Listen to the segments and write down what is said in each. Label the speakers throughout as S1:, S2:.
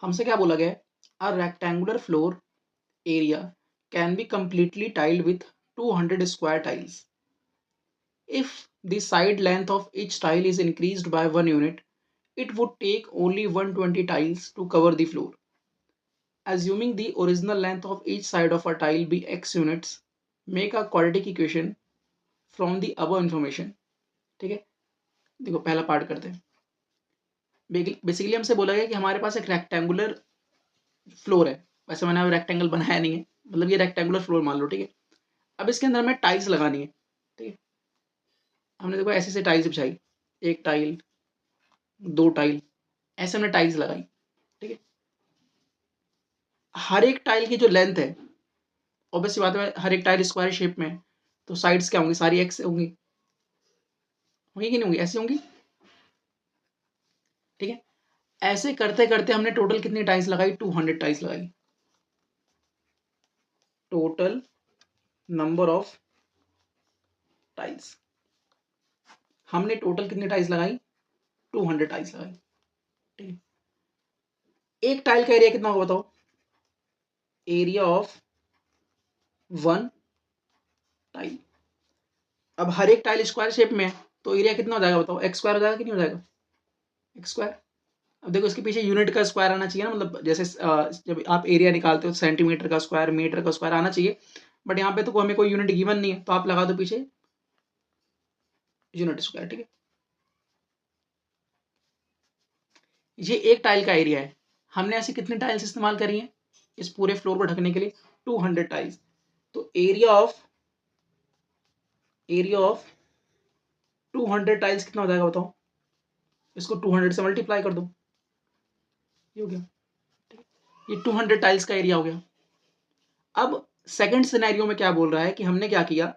S1: हमसे क्या बोला गया है, a rectangular floor area can be completely tiled with 200 square tiles. If the side length of each tile is increased by 1 unit, it would take only 120 tiles to cover the floor. Assuming the original length of each side of a tile be x units, make a quadratic equation from the above information. ठीक है, देखो पहला part करते हैं। Basically हमसे बोला गया कि हमारे पास एक रेक्टेंगुलर फ्लोर है, वैसे मैंने अब रेक्टेंगल बनाया नहीं है, मतलब ये रेक्टेंगुलर फ्लोर मान लो, ठीक है। अब इसके अंदर हमें टाइल्स लगानी है, ठीक है। हमने देखो ऐसे ऐसे टाइल्स बिछाई, एक टाइल, दो टाइल, ऐसे हमने टाइल्स लगाई, ठीक है। हर एक टाइल की जो लेंथ है, ऑब्वियसली बात है, हर एक टाइल स्क्वायर शेप में है, तो साइड्स क्या होंगी, सारी एक्स होंगी, होंगी कि नहीं होंगी, ऐसी होंगी, ठीक है। ऐसे करते करते हमने टोटल कितनी टाइल्स लगाई, 200 टाइल्स लगाई। टोटल नंबर ऑफ टाइल्स, हमने टोटल कितनी टाइल्स लगाई, 200 टाइल्स लगाई, ठीक है। एक टाइल का एरिया कितना होगा बताओ, एरिया ऑफ वन टाइल। अब हर एक टाइल स्क्वायर शेप में है, तो एरिया कितना हो जाएगा बताओ, एक्स स्क्वायर हो जाएगा कि नहीं हो जाएगा, एक्स स्क्वायर। अब देखो इसके पीछे यूनिट का स्क्वायर आना चाहिए ना, मतलब जैसे जब आप एरिया निकालते हो सेंटीमीटर का स्क्वायर, मीटर का स्क्वायर आना चाहिए, बट यहाँ पे तो हमें कोई यूनिट गिवन नहीं है, तो आप लगा दो पीछे यूनिट स्क्वायर, ठीक है। ये एक टाइल का एरिया है, हमने ऐसी कितनी टाइल्स इस्तेमाल करी हैं इस पूरे फ्लोर को ढकने के लिए, 200 टाइल्स। तो एरिया ऑफ 200 टाइल्स कितना हो जाएगा बताओ, इसको 200 से मल्टीप्लाई कर दो, ये हो गया, ये 200 टाइल्स का एरिया हो गया। अब सेकंड सिनेरियो में क्या बोल रहा है कि हमने क्या किया,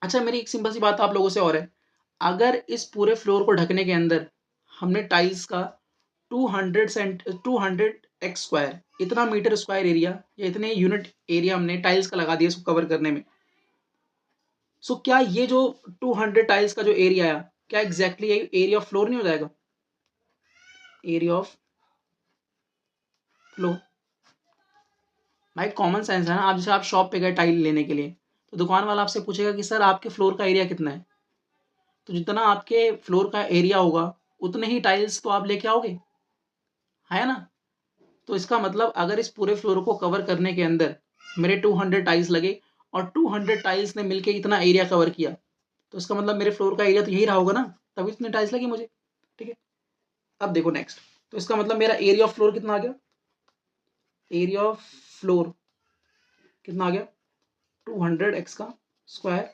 S1: अच्छा मेरी एक सिंपल सी बात आप लोगों से और है, अगर इस पूरे फ्लोर को ढकने के अंदर हमने टाइल्स का 200 एक्स स्क्वायर, इतना मीटर स्क्वायर एरिया या इतने यूनिट एरिया हमने टाइल्स का लगा दिया इसको कवर करने में, सो क्या ये जो 200 टाइल्स का जो एरिया आया, क्या एग्जैक्टली एरिया ऑफ फ्लोर नहीं हो जाएगा, एरिया ऑफ फ्लोर। भाई कॉमन सेंस है ना, आप जैसे आप शॉप पे गए टाइल लेने के लिए, तो दुकान वाला आपसे पूछेगा कि सर आपके फ्लोर का एरिया कितना है, तो जितना आपके फ्लोर का एरिया होगा उतने ही टाइल्स तो आप लेके आओगे, है ना। तो इसका मतलब अगर इस पूरे फ्लोर को कवर करने के अंदर मेरे 200 टाइल्स लगे और 200 टाइल्स ने मिलके इतना एरिया कवर किया, तो इसका मतलब मेरे फ्लोर का एरिया तो यही रहा होगा ना, तभी इतने टाइल्स लगी मुझे, ठीक है। अब देखो नेक्स्ट, तो इसका मतलब मेरा एरिया ऑफ फ्लोर कितना आ गया, एरिया ऑफ फ्लोर कितना आ गया, 200 एक्स का स्क्वायर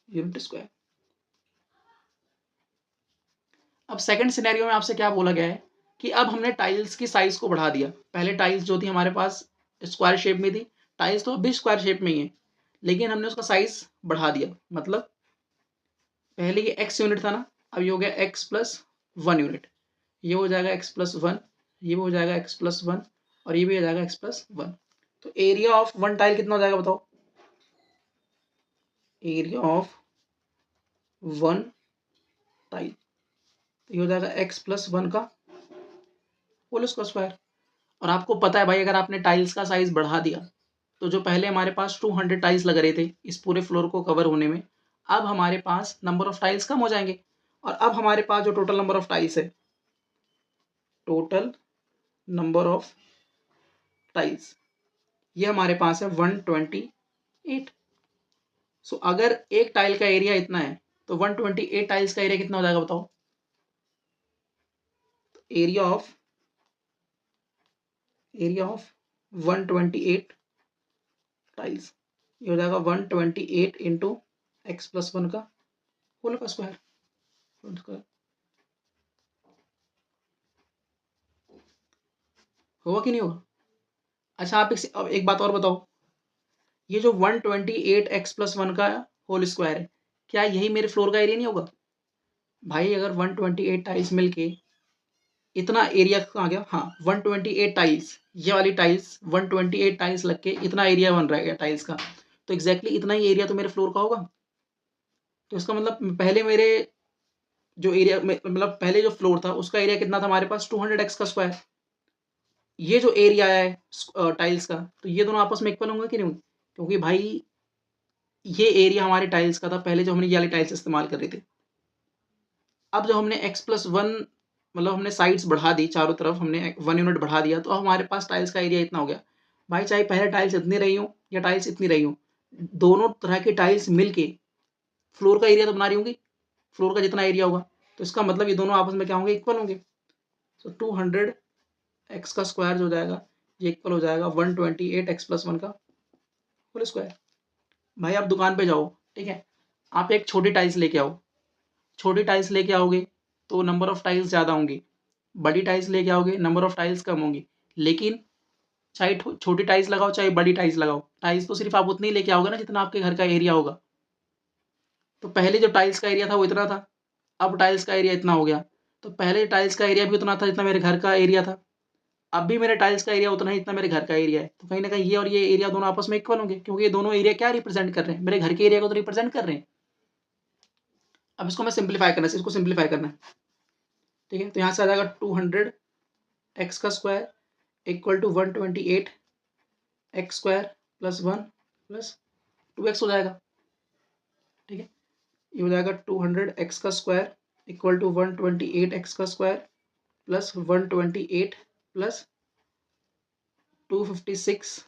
S1: यूनिट स्क्वायर। अब सेकंड सिनेरियो में आपसे क्या बोला गया है कि अब हमने टाइल्स की साइज को बढ़ा दिया, पहले टाइल्स जो थी हमारे पास स्क्वायर शेप में थी, टाइल्स तो अभी स्क्वायर शेप में ही है, लेकिन हमने उसका साइज बढ़ा दिया, मतलब पहले ये एक्स यूनिट था ना, अब ये हो गया एक्स प्लस 1 यूनिट, ये हो जाएगा एक्स प्लस 1, ये भी हो जाएगा एक्स प्लस 1, और ये भी हो जाएगा एक्स प्लस 1। तो एरिया ऑफ वन टाइल कितना हो जाएगा बताओ, एरिया ऑफ वन टाइल, तो ये हो जाएगा एक्स प्लस 1 का होल उसका स्क्वायर। और आपको पता है भाई, अगर आपने टाइल्स का साइज बढ़ा दिया, तो जो पहले हमारे पास 200 टाइल्स लग रहे थे इस पूरे फ्लोर को कवर होने में, अब हमारे पास नंबर ऑफ टाइल्स कम हो जाएंगे, और अब हमारे पास जो टोटल नंबर ऑफ टाइल्स है, टोटल नंबर ऑफ टाइल्स, ये हमारे पास है 128। सो अगर एक टाइल का एरिया इतना है, तो 128 टाइल्स का एरिया कितना हो जाएगा बताओ, एरिया ऑफ 128 टाइल्स, ये हो जाएगा 128 इंटू एक्स प्लस 1 का होल का स्क्वायर, होगा कि नहीं होगा। अच्छा आप अब एक बात और बताओ, ये जो 128 एक्स प्लस 1 का होल स्क्वायर है, क्या यही मेरे फ्लोर का एरिया नहीं होगा। भाई अगर 128 टाइल्स मिलके इतना एरिया आ गया, हाँ 128 टाइल्स, ये वाली टाइल्स 128 टाइल्स लग के इतना एरिया बन रहा है टाइल्स का, तो एग्जैक्टली इतना ही एरिया तो मेरे फ्लोर का होगा। तो इसका मतलब पहले मेरे जो एरिया मतलब पहले जो फ्लोर था उसका एरिया कितना था हमारे पास, 200 एक्स का स्क्वायर, ये जो एरिया है टाइल्स का, तो ये दोनों आपस में इक्वल होंगे कि नहीं होंगे? क्योंकि भाई ये एरिया हमारे टाइल्स का था पहले जब हमने ये वाली टाइल्स इस्तेमाल कर रहे थे। अब जब हमने x+1 मतलब हमने साइड्स बढ़ा दी, चारों तरफ हमने 1 यूनिट बढ़ा दिया, तो हमारे पास टाइल्स का एरिया इतना हो गया। भाई चाहे पहले टाइल्स इतनी रही हो या टाइल्स इतनी रही हो, दोनों तरह की टाइल्स मिलके फ्लोर का एरिया तो बना रही होंगी, फ्लोर का जितना एरिया होगा, तो इसका मतलब ये दोनों आपस में क्या होंगे? इक्वल होंगे। तो 200 एक्स का स्क्वायर जो हो जाएगा, ये इक्वल हो जाएगा 128 x+1 का होल स्क्वायर। भाई आप दुकान पे जाओ, ठीक है, आप एक छोटी टाइल्स लेके आओ, छोटी टाइल्स लेके आओगे तो नंबर ऑफ टाइल्स ज़्यादा होंगी, बड़ी टाइल्स लेके आओगे नंबर ऑफ टाइल्स कम होंगी। लेकिन चाहे छोटी टाइल्स लगाओ चाहे बड़ी टाइल्स लगाओ, टाइल्स तो सिर्फ आप उतनी ही लेके आओगे ना जितना आपके घर का एरिया होगा। तो पहले जो टाइल्स का एरिया था वो इतना था, अब टाइल्स का एरिया इतना हो गया, तो पहले टाइल्स का एरिया भी उतना था जितना मेरे घर का एरिया था, अब भी मेरे टाइल्स का एरिया उतना ही जितना मेरे घर का एरिया है। तो कहीं ना कहीं ये और ये एरिया दोनों आपस में इक्वल होंगे, क्योंकि ये दोनों एरिया क्या रिप्रेजेंट कर रहे हैं? मेरे घर के एरिया को तो रिप्रेजेंट कर रहे हैं। अब इसको मैं सिंप्लीफाई करना है, इसको सिंप्लीफाई करना है, ठीक है। तो यहाँ से आ जाएगा 200 एक्स का square equal to 128 x square plus 1 plus 2x हो जाएगा, ठीक है। ये हो जाएगा 200 एक्स का स्क्वायर इक्वल टू 128 एक्स का स्क्वायर प्लस 128 प्लस 256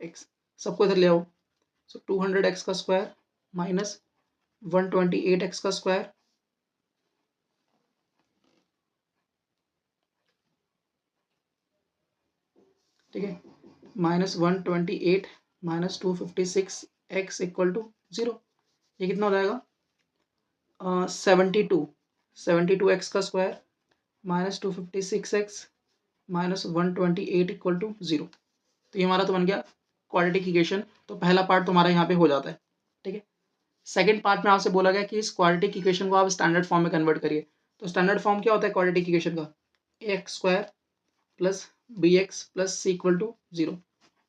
S1: एक्स, सबको इधर ले आओ। सो 200 एक्स का स्क्वायर माइनस 128 एक्स का स्क्वायर, ठीक है, minus 128 minus 256 x equal to 0। ये कितना हो जाएगा? 72 एक्स का square minus 256 x minus 128 equal to 0। तो ये हमारा तो बन गया क्वाड्रेटिक इक्वेशन। तो पहला पार्ट तो हमारा यहाँ पे हो जाता है, ठीक है। सेकंड पार्ट में आपसे बोला गया कि इस क्वाड्रेटिक इक्वेशन को आप स्टैंडर्ड फॉर्म में कन्वर्ट करिए। तो स्टैंडर्ड फॉर्म क्या होता है क्वाड्रेटिक इक्वेशन का? X square plus b x plus c equal to 0।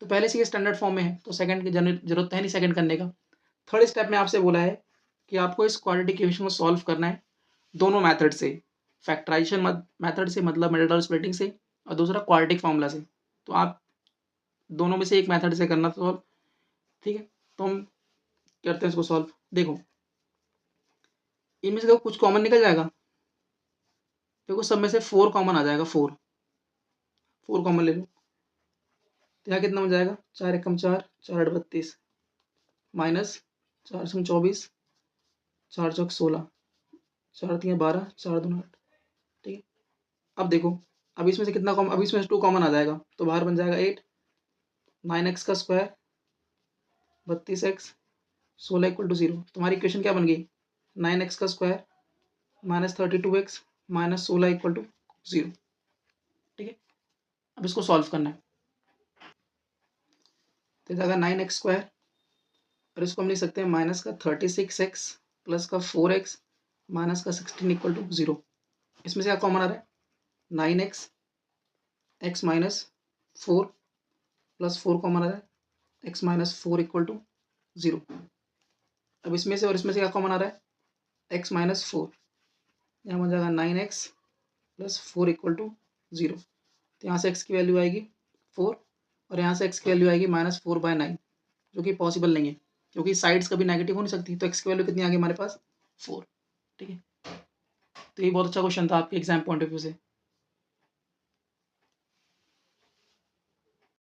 S1: तो पहले से ये स्टैंडर्ड फॉर्म में है, तो सेकंड की जरूरत है नहीं सेकंड करने का। थर्ड स्टेप में आपसे बोला है कि आपको इस क्वाड्रेटिक इक्वेशन को सॉल्व करना है दोनों मेथड से, फैक्टराइजेशन मेथड से मतलब मेथड ऑफ स्प्लिटिंग से, और दूसरा क्वाड्रेटिक फॉर्मूला से। तो आप दोनों में से एक मेथड से करना सॉल्व, ठीक है। तो हम करते हैं इसको सॉल्व। देखो इनमें से देखो कुछ कॉमन निकल जाएगा, देखो सब में से 4 कॉमन आ जाएगा, 4 कॉमन ले लो। तो यहाँ कितना हो जाएगा? 4 एकम 4, 4 8 32 माइनस 4 सम 24, 4 चौक 16, 4 3 12, 4 2 8, ठीक है। अब देखो, अब इसमें से कितना कॉमन, अब इसमें से 2 कॉमन आ जाएगा, तो बाहर बन जाएगा 8, 9x का स्क्वायर 32x 16 इक्वल टू 0। तुम्हारी इक्वेशन क्या बन गई? 9x का square minus 32x minus 16 equal to 0, ठीक है। अब इसको सॉल्व करना है, तो जाएगा 9x स्क्वायर और इसको हम लिख सकते हैं माइनस का 36x प्लस का 4x माइनस का 16 इक्वल टू 0। इसमें से क्या कॉमन आ रहा है? 9x x minus 4 plus 4 common आ रहा है, x माइनस 4 इक्वल टू 0। अब इसमें से और इसमें से क्या कॉमन आ रहा है? x माइनस 4, यहाँ बन जाएगा 9x प्लस 4 इक्वल टू 0। तो यहाँ से x की वैल्यू आएगी 4 और यहाँ से x की वैल्यू आएगी -4/9, जो कि पॉसिबल नहीं है क्योंकि साइड्स कभी नेगेटिव हो नहीं सकती। तो x की वैल्यू कितनी आ गई हमारे पास? 4, ठीक है। तो ये बहुत अच्छा क्वेश्चन था आपके एग्जाम पॉइंट ऑफ व्यू से।